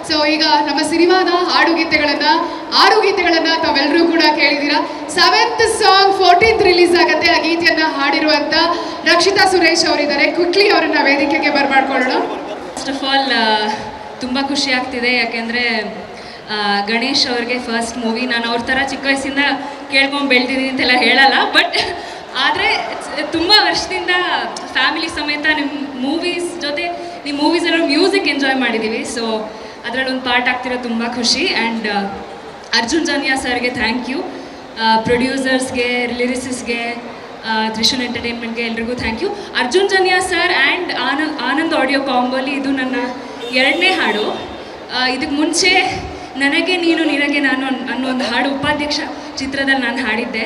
So ಈಗ ನಮ್ಮ ಸಿನಿಮಾದ ಆರು ಗೀತೆಗಳನ್ನ ತಾವೆಲ್ಲರೂ ಕೂಡ ಕೇಳಿದ್ದೀರಾ. 7th ಸಾಂಗ್ 14th ರಿಲೀಸ್ ಆಗುತ್ತೆ. ಆ ಗೀತೆಯನ್ನ ಹಾಡಿರುವಂತ ರಕ್ಷಿತಾ ಸುರೇಶ್ ಅವರಿದ್ದಾರೆ. ಕ್ವಿಕ್ಲಿ ಅವರನ್ನ ವೇದಿಕೆಗೆ ಬರ್ಮಾಡ್ಕೊಳ್ಳೋಣ. ಫಸ್ಟ್ ಆಫ್ ಆಲ್ ತುಂಬ ಖುಷಿ ಆಗ್ತಿದೆ, ಯಾಕೆಂದರೆ ಗಣೇಶ್ ಅವ್ರಿಗೆ ಫಸ್ಟ್ ಮೂವಿ. ನಾನು ಅವ್ರ ಥರ ಚಿಕ್ಕ ವಯಸ್ಸಿಂದ ಕೇಳ್ಕೊಂಡು ಬೆಳೆದಿದ್ದೀನಿ ಅಂತೆಲ್ಲ ಹೇಳಲ್ಲ, ಬಟ್ ಆದರೆ ತುಂಬ ವರ್ಷದಿಂದ ಫ್ಯಾಮಿಲಿ ಸಮೇತ ನಿಮ್ಮ ಮೂವೀಸ್ ಜೊತೆ ನಿಮ್ಮ ಮೂವೀಸಲ್ಲೂ ಮ್ಯೂಸಿಕ್ ಎಂಜಾಯ್ ಮಾಡಿದ್ದೀವಿ. ಸೊ ಅದರಲ್ಲೊಂದು ಪಾರ್ಟ್ ಆಗ್ತಿರೋ ತುಂಬ ಖುಷಿ. ಆ್ಯಂಡ್ ಅರ್ಜುನ್ ಜನ್ಯಾ ಸರ್ಗೆ ಥ್ಯಾಂಕ್ ಯು, ಪ್ರೊಡ್ಯೂಸರ್ಸ್ಗೆ, ಲಿರಿಸಿಸ್ಗೆ, ತ್ರಿಶೂಲ್ ಎಂಟರ್ಟೈನ್ಮೆಂಟ್ಗೆ ಎಲ್ರಿಗೂ thank you. Arjun Janya sir and Anand audio ಕಾಂಬೋಲಿ ಇದು ನನ್ನ 2ನೇ ಹಾಡು. ಇದಕ್ಕೆ ಮುಂಚೆ ನನಗೆ ನೀನು ನಿನಗೆ ನಾನು ಅನ್ನೋ ಒಂದು ಹಾಡು ಉಪಾಧ್ಯಕ್ಷ ಚಿತ್ರದಲ್ಲಿ ನಾನು ಹಾಡಿದ್ದೆ.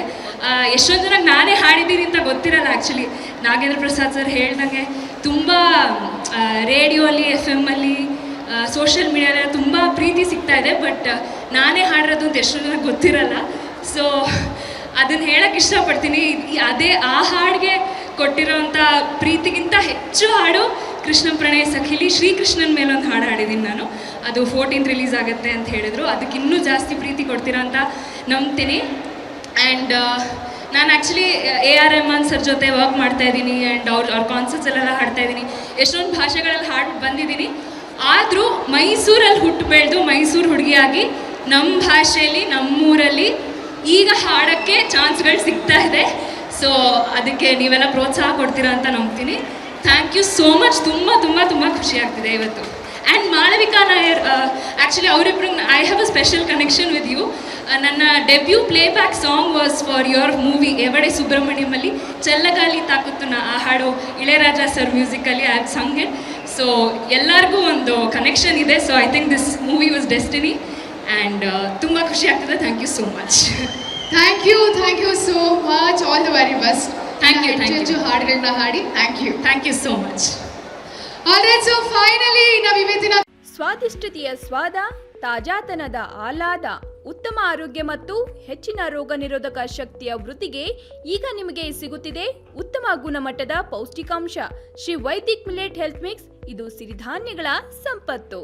ಎಷ್ಟೊಂದು ಜನಕ್ಕೆ ನಾನೇ ಹಾಡಿದ್ದೀನಿ ಅಂತ ಗೊತ್ತಿರಲ್ಲ. ಆ್ಯಕ್ಚುಲಿ ನಾಗೇಂದ್ರ ಪ್ರಸಾದ್ ಸರ್ ಹೇಳ್ದಂಗೆ ತುಂಬ ರೇಡಿಯೋಲಿ, FM ಅಲ್ಲಿ, ಸೋಷಿಯಲ್ ಮೀಡಿಯಾದಲ್ಲಿ ತುಂಬ ಪ್ರೀತಿ ಸಿಗ್ತಾ ಇದೆ, ಬಟ್ ನಾನೇ ಹಾಡಿರೋದು ಅಂತ ಎಷ್ಟೊಂದು ಜನಕ್ಕೆ ಗೊತ್ತಿರಲ್ಲ. ಸೊ ಅದನ್ನು ಹೇಳೋಕ್ಕೆ ಇಷ್ಟಪಡ್ತೀನಿ. ಅದೇ ಆ ಹಾಡಿಗೆ ಕೊಟ್ಟಿರೋವಂಥ ಪ್ರೀತಿಗಿಂತ ಹೆಚ್ಚು ಹಾಡು ಕೃಷ್ಣ ಪ್ರಣಯ ಸಖಿಲಿ ಶ್ರೀಕೃಷ್ಣನ ಮೇಲೊಂದು ಹಾಡು ಹಾಡಿದ್ದೀನಿ ನಾನು. ಅದು 14th ರಿಲೀಸ್ ಆಗುತ್ತೆ ಅಂತ ಹೇಳಿದ್ರು. ಅದಕ್ಕೆ ಇನ್ನೂ ಜಾಸ್ತಿ ಪ್ರೀತಿ ಕೊಡ್ತೀರಾ ಅಂತ ನಂಬ್ತೀನಿ. ಆ್ಯಂಡ್ ನಾನು ಆ್ಯಕ್ಚುಲಿ AR ರೆಹಮಾನ್ ಸರ್ ಜೊತೆ ವರ್ಕ್ ಮಾಡ್ತಾಯಿದ್ದೀನಿ. ಆ್ಯಂಡ್ ಅವ್ರ ಕಾನ್ಸರ್ಟ್ಸಲ್ಲೆಲ್ಲ ಹಾಡ್ತಾಯಿದ್ದೀನಿ. ಎಷ್ಟೊಂದು ಭಾಷೆಗಳಲ್ಲಿ ಹಾಡು ಬಂದಿದ್ದೀನಿ. ಆದರೂ ಮೈಸೂರಲ್ಲಿ ಹುಟ್ಟು ಬೆಳೆದು ಮೈಸೂರು ಹುಡುಗಿಯಾಗಿ ನಮ್ಮ ಭಾಷೆಯಲ್ಲಿ ನಮ್ಮೂರಲ್ಲಿ ಈಗ ಹಾಡೋಕ್ಕೆ ಚಾನ್ಸ್ಗಳು ಸಿಗ್ತಾ ಇದೆ. ಸೊ ಅದಕ್ಕೆ ನೀವೆಲ್ಲ ಪ್ರೋತ್ಸಾಹ ಕೊಡ್ತೀರಾ ಅಂತ ನಂಬ್ತೀನಿ. Thank you so much. ತುಂಬ ತುಂಬ ತುಂಬ ಖುಷಿ ಆಗ್ತಿದೆ ಇವತ್ತು. ಆ್ಯಂಡ್ ಮಾಳವಿಕಾ ನಾಯರ್, ಆ್ಯಕ್ಚುಲಿ ಅವರಿಬ್ರು I have a special connection with you. ನನ್ನ debut playback song was for your movie Yevade ಸುಬ್ರಹ್ಮಣ್ಯಮಲ್ಲಿ ಚಲ್ಲಗಾಲಿ ತಾಕುತ್ತುನ. ಆ ಹಾಡು ಇಳೆಯರಾಜ ಸರ್ ಮ್ಯೂಸಿಕಲ್ಲಿ I have sung it. So ಎಲ್ಲರಿಗೂ ಒಂದು ಕನೆಕ್ಷನ್ ಇದೆ. So I think this movie was destiny. And ತುಂಬ ಖುಷಿ ಆಗ್ತದೆ. Thank you so much. Thank you so much. All the very best. Thank you. ಹಾಡುಗಳನ್ನ ಹಾಡಿ thank you so much. Alright, so finally ನಾವು ಇವತ್ತಿನ ಸ್ವಾದಿಷ್ಟತೆಯ ಸ್ವಾದ, ತಾಜಾತನದ ಆಹ್ಲಾದ, ಉತ್ತಮ ಆರೋಗ್ಯ ಮತ್ತು ಹೆಚ್ಚಿನ ರೋಗ ನಿರೋಧಕ ಶಕ್ತಿಯ ವೃದ್ಧಿಗೆ ಈಗ ನಿಮಗೆ ಸಿಗುತ್ತಿದೆ ಉತ್ತಮ ಗುಣಮಟ್ಟದ ಪೌಷ್ಟಿಕಾಂಶ. Shri Vaidik millet health mix. ಇದು ಸಿರಿಧಾನ್ಯಗಳ ಸಂಪತ್ತು.